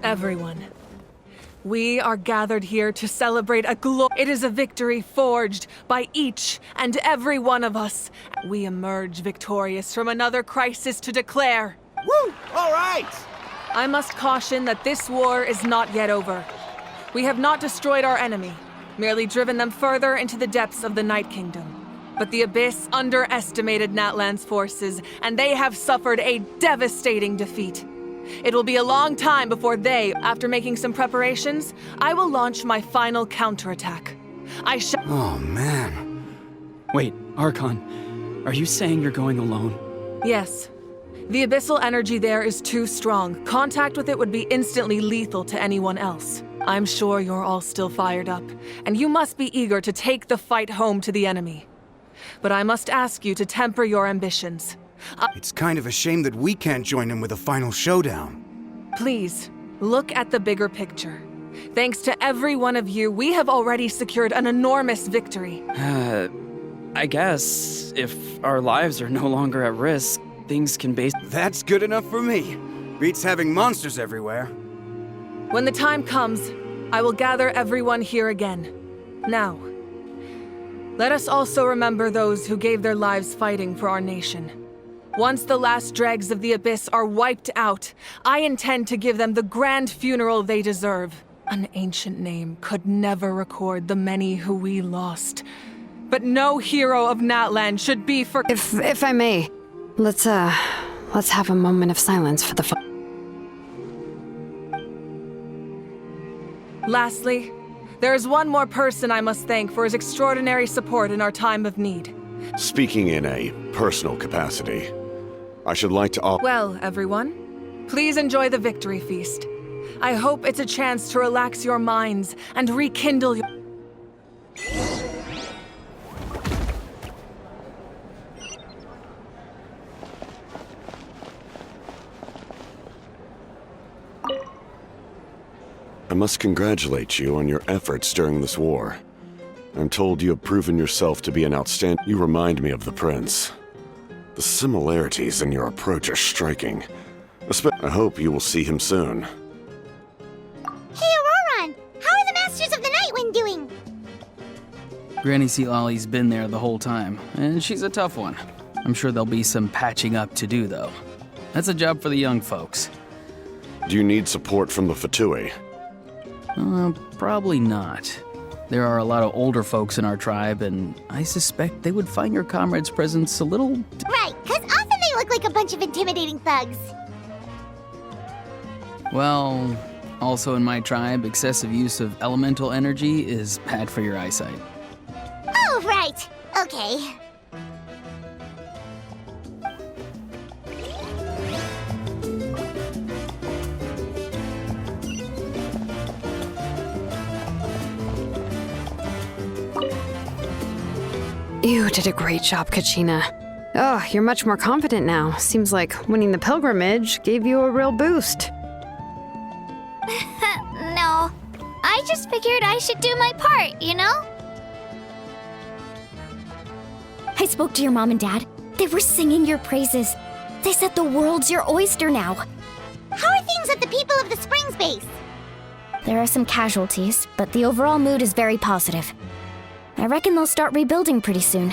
Everyone. We are gathered here to celebrate It is a victory forged by each and every one of us. We emerge victorious from another crisis to declare. Woo! All right! I must caution that this war is not yet over. We have not destroyed our enemy, merely driven them further into the depths of the Night Kingdom. But the Abyss underestimated Natlan's forces, and they have suffered a devastating defeat. It will be a long time before they, after making some preparations, I will launch my final counterattack. Oh, man. Wait, Archon, are you saying you're going alone? Yes. The abyssal energy there is too strong. Contact with it would be instantly lethal to anyone else. I'm sure you're all still fired up, and you must be eager to take the fight home to the enemy. But I must ask you to temper your ambitions. It's kind of a shame that we can't join in with a final showdown. Please, look at the bigger picture. Thanks to every one of you, we have already secured an enormous victory. I guess if our lives are no longer at risk, things can That's good enough for me. Beats having monsters everywhere. When the time comes, I will gather everyone here again. Now, let us also remember those who gave their lives fighting for our nation. Once the last dregs of the Abyss are wiped out, I intend to give them the grand funeral they deserve. An ancient name could never record the many who we lost. But no hero of Natlan should be If I may, let's have a moment of silence for the Lastly, there is one more person I must thank for his extraordinary support in our time of need. Speaking in a personal capacity, I should like to offer... Well, everyone, please enjoy the victory feast. I hope it's a chance to relax your minds and rekindle your... I must congratulate you on your efforts during this war. I'm told you have proven yourself to be an outstanding... You remind me of the Prince. The similarities in your approach are striking. I hope you will see him soon. Hey, Auroran! How are the Masters of the Nightwind doing? Granny Sealolly's been there the whole time, and she's a tough one. I'm sure there'll be some patching up to do, though. That's a job for the young folks. Do you need support from the Fatui? Probably not. There are a lot of older folks in our tribe, and I suspect they would find your comrade's presence a little... Right, 'cause often they look like a bunch of intimidating thugs. Well, also in my tribe, excessive use of elemental energy is bad for your eyesight. Oh, right. Okay. You did a great job, Kachina. Oh, you're much more confident now. Seems like winning the pilgrimage gave you a real boost. No. I just figured I should do my part, you know? I spoke to your mom and dad. They were singing your praises. They said the world's your oyster now. How are things at the People of the Springs base? There are some casualties, but the overall mood is very positive. I reckon they'll start rebuilding pretty soon.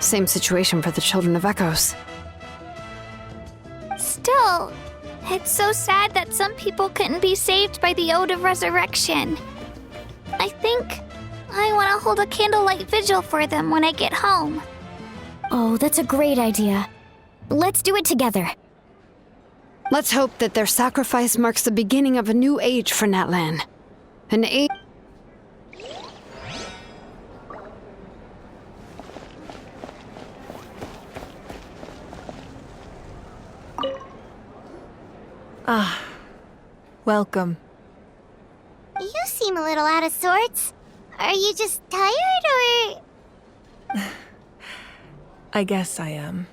Same situation for the Children of Echoes. Still, it's so sad that some people couldn't be saved by the Ode of Resurrection. I think I want to hold a candlelight vigil for them when I get home. Oh, that's a great idea. Let's do it together. Let's hope that their sacrifice marks the beginning of a new age for Natlan. An age... Ah, welcome. You seem a little out of sorts. Are you just tired, or...? I guess I am.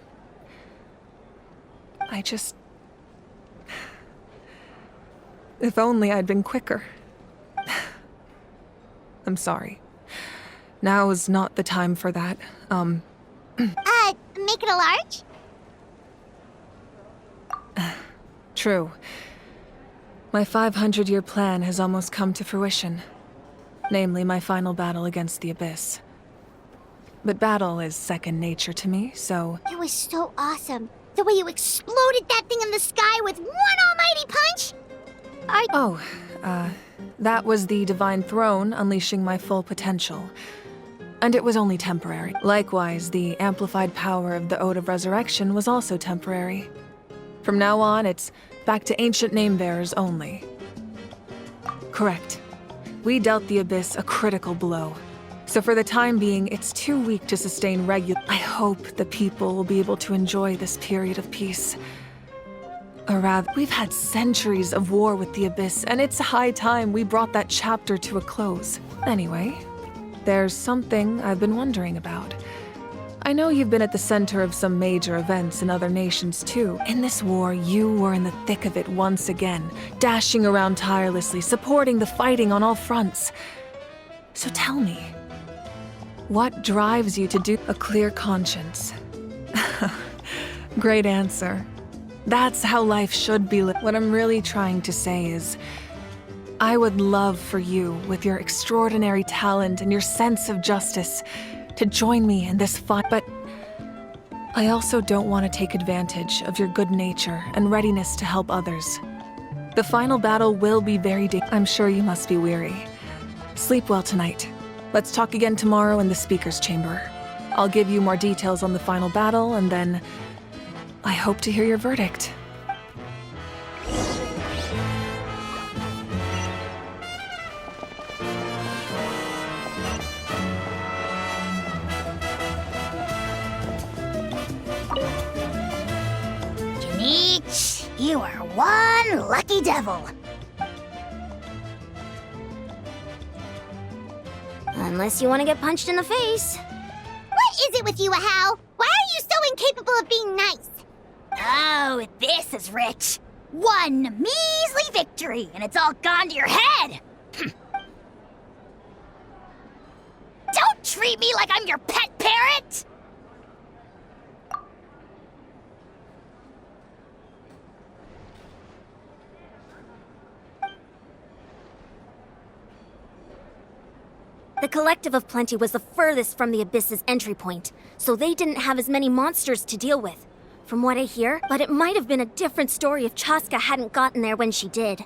If only I'd been quicker. I'm sorry. Now is not the time for that. Make it a large? True. My 500-year plan has almost come to fruition. Namely, my final battle against the Abyss. But battle is second nature to me, so... It was so awesome. The way you exploded that thing in the sky with one almighty punch! That was the Divine Throne unleashing my full potential. And it was only temporary. Likewise, the amplified power of the Ode of Resurrection was also temporary. From now on, it's back to ancient name-bearers only. Correct. We dealt the Abyss a critical blow. So for the time being, it's too weak to sustain regular... I hope the people will be able to enjoy this period of peace. Or rather, we've had centuries of war with the Abyss, and it's high time we brought that chapter to a close. Anyway, there's something I've been wondering about. I know you've been at the center of some major events in other nations too. In this war, you were in the thick of it once again, dashing around tirelessly, supporting the fighting on all fronts. So tell me, what drives you to do a clear conscience? Great answer. That's how life should be lived. What I'm really trying to say is, I would love for you, with your extraordinary talent and your sense of justice, to join me in this fight. But I also don't want to take advantage of your good nature and readiness to help others. The final battle will be very I'm sure you must be weary. Sleep well tonight. Let's talk again tomorrow in the speaker's chamber. I'll give you more details on the final battle, and then I hope to hear your verdict. Janich, you are one lucky devil. Unless you want to get punched in the face. What is it with you, Ahau? Why are you so incapable of being nice? Oh, this is rich. One measly victory, and it's all gone to your head. Don't treat me like I'm your pet parrot! The Collective of Plenty was the furthest from the Abyss's entry point, so they didn't have as many monsters to deal with. From what I hear, but it might have been a different story if Chaska hadn't gotten there when she did.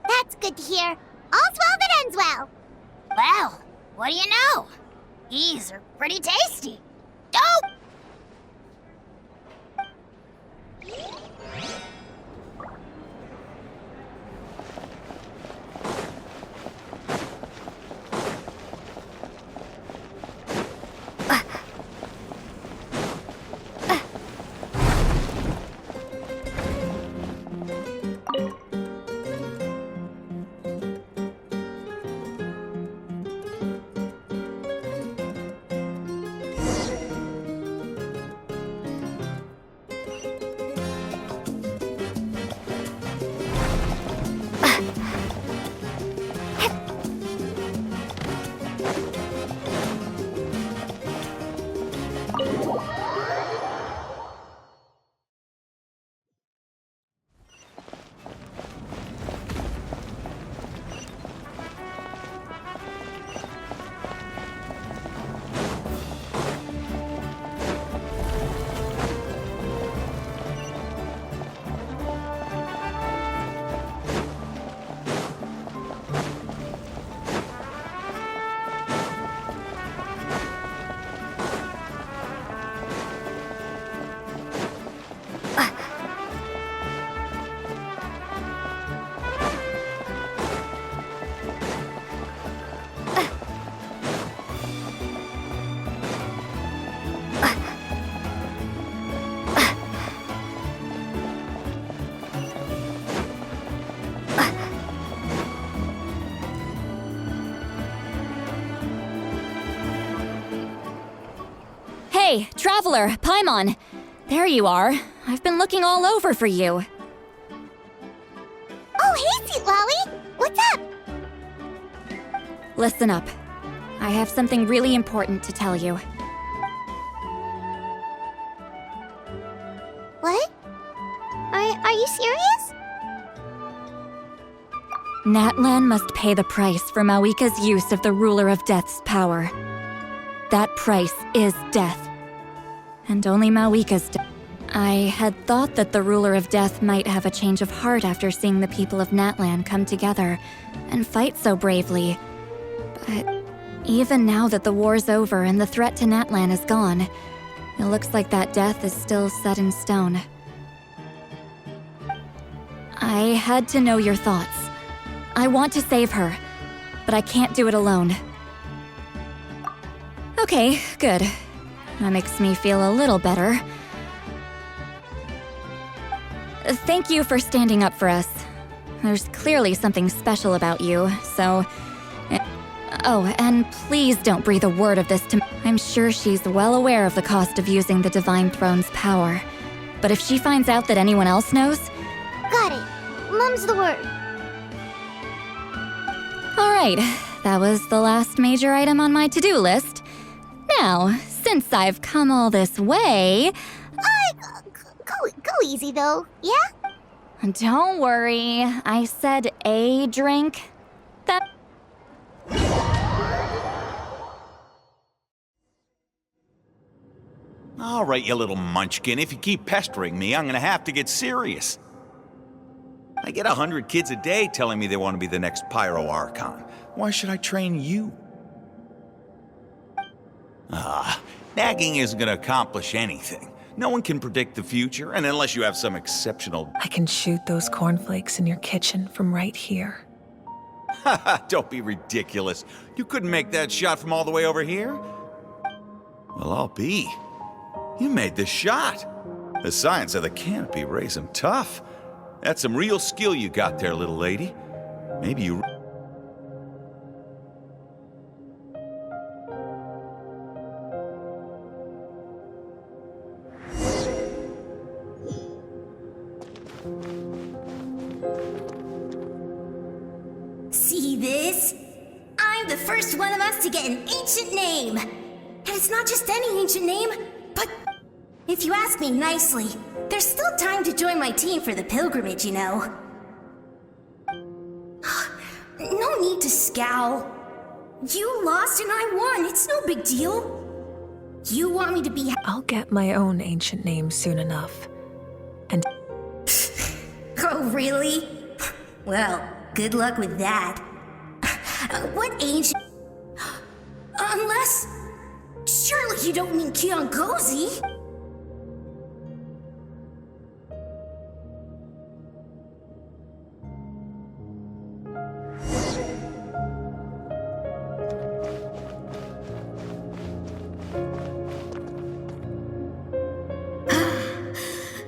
That's good to hear. All's well that ends well. Well, what do you know? These are pretty tasty. Oh! Hey, Traveler, Paimon! There you are. I've been looking all over for you. Oh, hey, Sweet Lolly! What's up? Listen up. I have something really important to tell you. What? Are you serious? Natlan must pay the price for Mawika's use of the Ruler of Death's power. That price is death. And only Mawika's death. I had thought that the Ruler of Death might have a change of heart after seeing the people of Natlan come together and fight so bravely. But even now that the war's over and the threat to Natlan is gone, it looks like that death is still set in stone. I had to know your thoughts. I want to save her, but I can't do it alone. Okay, good. That makes me feel a little better. Thank you for standing up for us. There's clearly something special about you, so... Oh, and please don't breathe a word of this to... I'm sure she's well aware of the cost of using the Divine Throne's power. But if she finds out that anyone else knows... Got it. Mum's the word. Alright, that was the last major item on my to-do list. Now, since I've come all this way... Go easy, though, yeah? Don't worry, I said a drink. That... All right, you little munchkin. If you keep pestering me, I'm gonna have to get serious. I get 100 kids a day telling me they want to be the next Pyro Archon. Why should I train you? Nagging isn't gonna accomplish anything. No one can predict the future, and unless you have some exceptional... I can shoot those cornflakes in your kitchen from right here. Don't be ridiculous. You couldn't make that shot from all the way over here? Well, I'll be. You made the shot. The science of the canopy raised him tough. That's some real skill you got there, little lady. Maybe you... See this? I'm the first one of us to get an ancient name. And it's not just any ancient name, but if you ask me nicely, there's still time to join my team for the pilgrimage, you know. No need to scowl. You lost and I won. It's no big deal. You want me to be... I'll get my own ancient name soon enough. And... Oh, really? Well, good luck with that. What ancient... Unless... Surely you don't mean Kiangozi?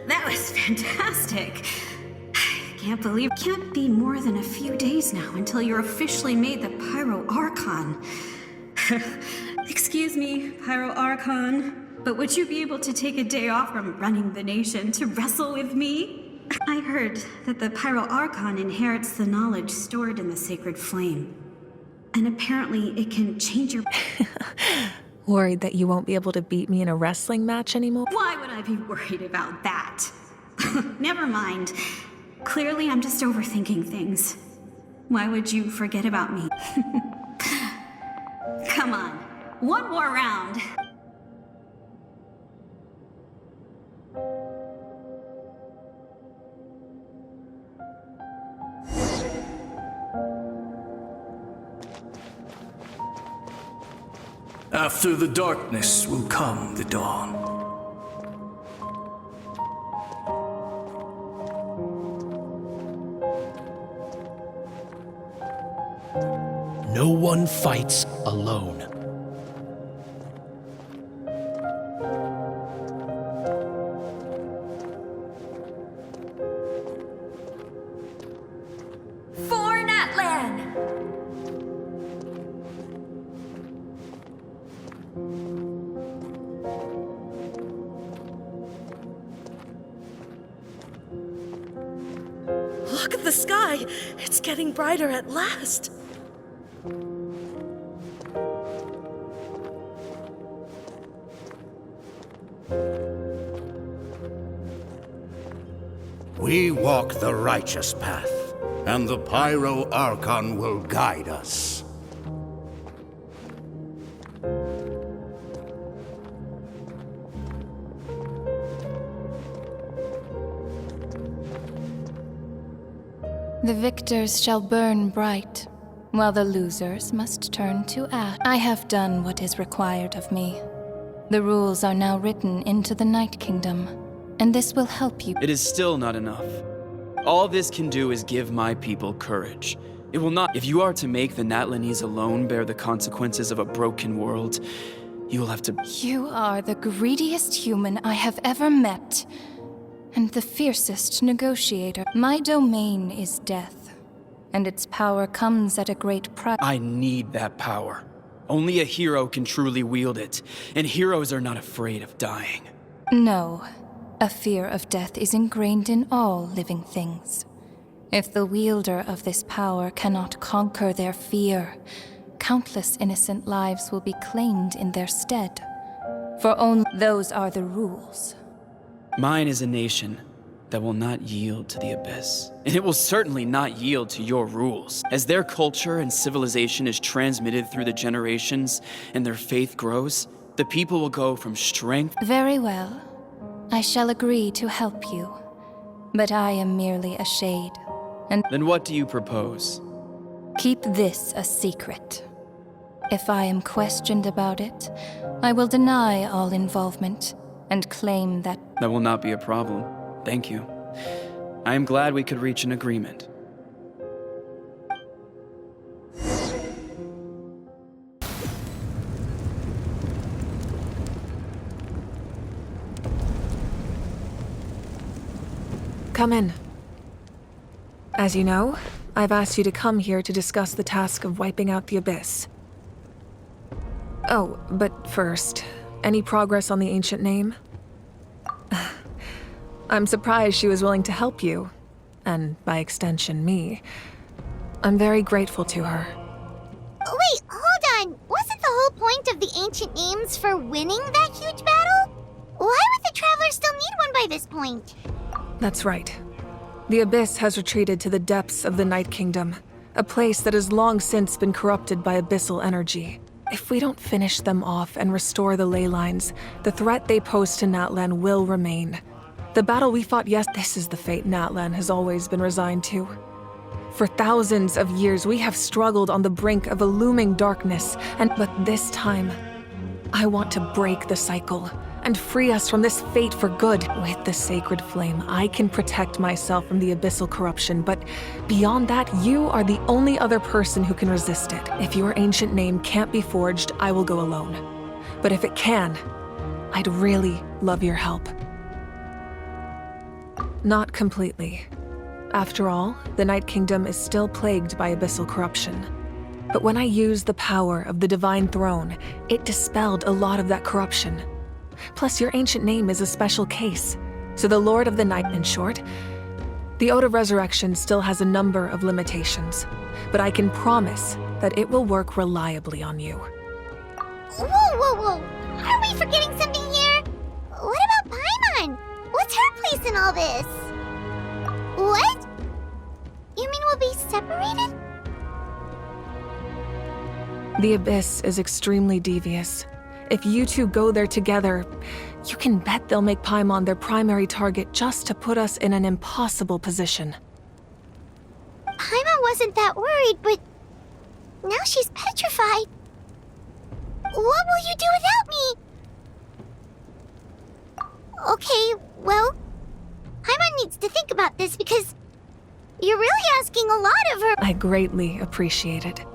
That was fantastic. Can't believe it can't be more than a few days now until you're officially made the Pyro Archon. Excuse me, Pyro Archon, but would you be able to take a day off from running the nation to wrestle with me? I heard that the Pyro Archon inherits the knowledge stored in the sacred flame. And apparently it can change your... Worried that you won't be able to beat me in a wrestling match anymore? Why would I be worried about that? Never mind. Clearly, I'm just overthinking things. Why would you forget about me? Come on, one more round. After the darkness will come the dawn. No one fights alone. For Natlan! Look at the sky! It's getting brighter at last! We walk the righteous path, and the Pyro Archon will guide us. The victors shall burn bright, while the losers must turn to ash. I have done what is required of me. The rules are now written into the Night Kingdom, and this will help you. It is still not enough. All this can do is give my people courage. It will not. If you are to make the Natlanese alone bear the consequences of a broken world, you will have to. You are the greediest human I have ever met, and the fiercest negotiator. My domain is death, and its power comes at a great price. I need that power. Only a hero can truly wield it, and heroes are not afraid of dying. No, a fear of death is ingrained in all living things. If the wielder of this power cannot conquer their fear, countless innocent lives will be claimed in their stead. For only those are the rules. Mine is a nation that will not yield to the Abyss. And it will certainly not yield to your rules. As their culture and civilization is transmitted through the generations and their faith grows, the people will go from strength. Very well. I shall agree to help you. But I am merely a shade. And then what do you propose? Keep this a secret. If I am questioned about it, I will deny all involvement and claim that... That will not be a problem. Thank you. I am glad we could reach an agreement. Come in. As you know, I've asked you to come here to discuss the task of wiping out the Abyss. Oh, but first, any progress on the ancient name? I'm surprised she was willing to help you, and by extension, me. I'm very grateful to her. Wait, hold on! Wasn't the whole point of the ancient names for winning that huge battle? Why would the Travelers still need one by this point? That's right. The Abyss has retreated to the depths of the Night Kingdom, a place that has long since been corrupted by abyssal energy. If we don't finish them off and restore the ley lines, the threat they pose to Natlan will remain. The battle we fought this is the fate Natlan has always been resigned to. For thousands of years, we have struggled on the brink of a looming darkness, but this time, I want to break the cycle and free us from this fate for good. With the sacred flame, I can protect myself from the abyssal corruption, but beyond that, you are the only other person who can resist it. If your ancient name can't be forged, I will go alone. But if it can, I'd really love your help. Not completely. After all, the Night Kingdom is still plagued by abyssal corruption. But when I used the power of the Divine Throne, it dispelled a lot of that corruption. Plus, your ancient name is a special case. So the Lord of the Night, in short, the Ode of Resurrection still has a number of limitations. But I can promise that it will work reliably on you. Whoa! Are we forgetting something here? What about Paimon? What's her place in all this? What? You mean we'll be separated? The Abyss is extremely devious. If you two go there together, you can bet they'll make Paimon their primary target just to put us in an impossible position. Paimon wasn't that worried, but now she's petrified. What will you do without me? Okay, well, Paimon needs to think about this because you're really asking a lot of her. I greatly appreciate it.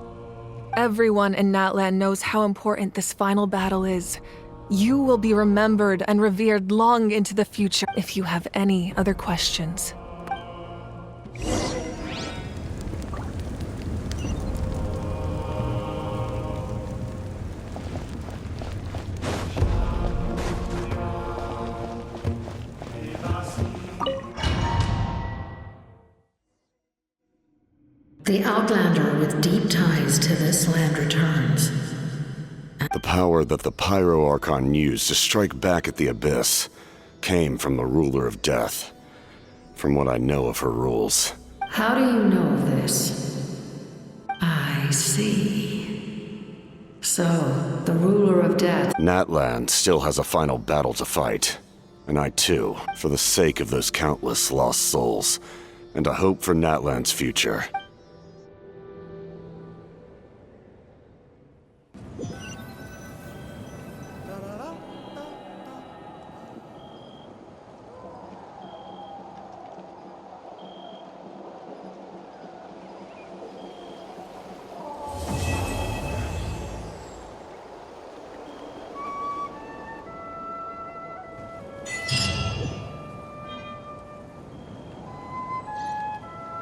Everyone in Natlan knows how important this final battle is. You will be remembered and revered long into the future. If you have any other questions. The Outlander with deep ties to this land returns. The power that the Pyro Archon used to strike back at the Abyss came from the Ruler of Death. From what I know of her rules, How do you know this? I see. So, the ruler of death... Natlan still has a final battle to fight. And I too, for the sake of those countless lost souls. And a hope for Natlan's future.